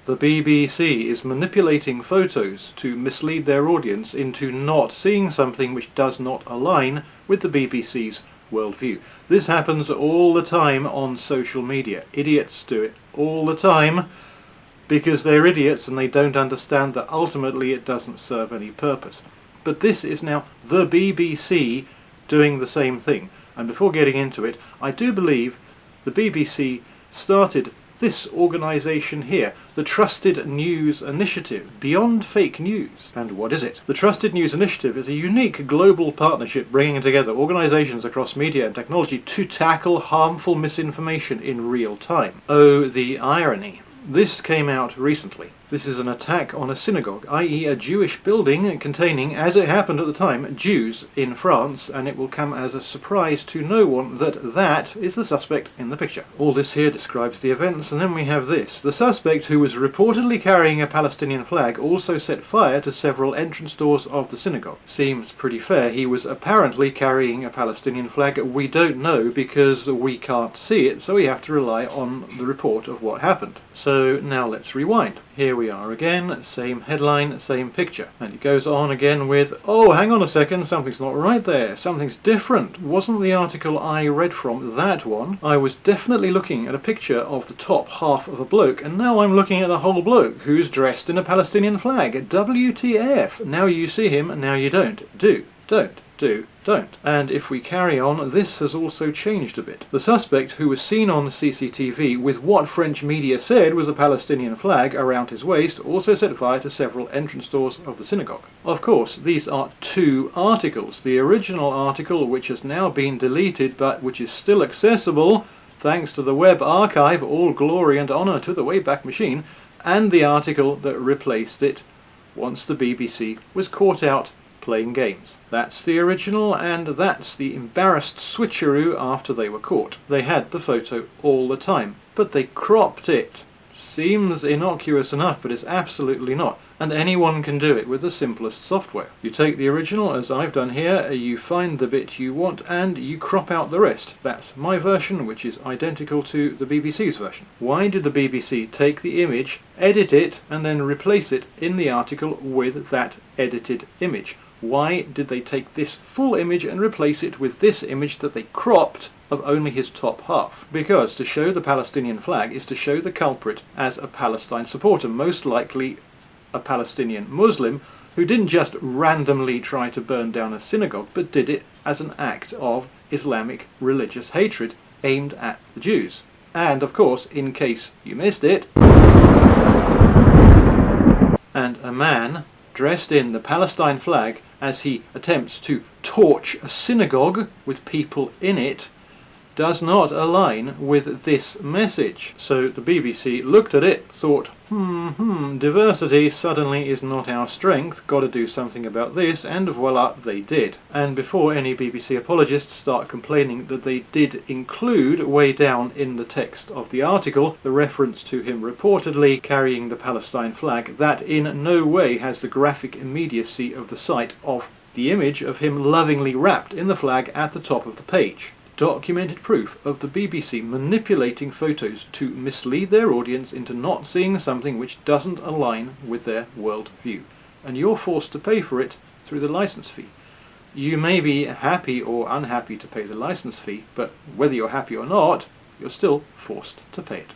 The BBC is manipulating photos to mislead their audience into not seeing something which does not align with the BBC's worldview. This happens all the time on social media. Idiots do it all the time because they're idiots and they don't understand that ultimately it doesn't serve any purpose. But this is now the BBC doing the same thing. And before getting into it, I do believe the BBC started this organisation here, the Trusted News Initiative, Beyond Fake News. And what is it? The Trusted News Initiative is a unique global partnership bringing together organisations across media and technology to tackle harmful misinformation in real time. Oh, the irony. This came out recently. This is an attack on a synagogue, i.e. a Jewish building containing, as it happened at the time, Jews in France, and it will come as a surprise to no one that that is the suspect in the picture. All this here describes the events, and then we have this. The suspect, who was reportedly carrying a Palestinian flag, also set fire to several entrance doors of the synagogue. Seems pretty fair. He was apparently carrying a Palestinian flag. We don't know because we can't see it, so we have to rely on the report of what happened. So now let's rewind. Here we are again, same headline, same picture. And it goes on again with, oh, hang on a second, something's not right there, something's different. Wasn't the article I read from that one? I was definitely looking at a picture of the top half of a bloke, and now I'm looking at the whole bloke who's dressed in a Palestinian flag. WTF? Now you see him, now you don't. Do, don't. Do, don't. And if we carry on, this has also changed a bit. The suspect, who was seen on CCTV with what French media said was a Palestinian flag around his waist, also set fire to several entrance doors of the synagogue. Of course, these are two articles. The original article, which has now been deleted but which is still accessible thanks to the web archive, all glory and honour to the Wayback Machine, and the article that replaced it once the BBC was caught out playing games. That's the original, and that's the embarrassed switcheroo after they were caught. They had the photo all the time, but they cropped it. Seems innocuous enough, but it's absolutely not. And anyone can do it with the simplest software. You take the original, as I've done here, you find the bit you want, and you crop out the rest. That's my version, which is identical to the BBC's version. Why did the BBC take the image, edit it, and then replace it in the article with that edited image? Why did they take this full image and replace it with this image that they cropped of only his top half? Because to show the Palestinian flag is to show the culprit as a Palestine supporter, most likely a Palestinian Muslim who didn't just randomly try to burn down a synagogue, but did it as an act of Islamic religious hatred aimed at the Jews. And of course, in case you missed it, and a man dressed in the Palestine flag as he attempts to torch a synagogue with people in it does not align with this message. So the BBC looked at it, thought, diversity suddenly is not our strength, gotta do something about this, and voila, they did. And before any BBC apologists start complaining that they did include way down in the text of the article the reference to him reportedly carrying the Palestine flag, that in no way has the graphic immediacy of the sight of the image of him lovingly wrapped in the flag at the top of the page. Documented proof of the BBC manipulating photos to mislead their audience into not seeing something which doesn't align with their worldview. And you're forced to pay for it through the licence fee. You may be happy or unhappy to pay the licence fee, but whether you're happy or not, you're still forced to pay it.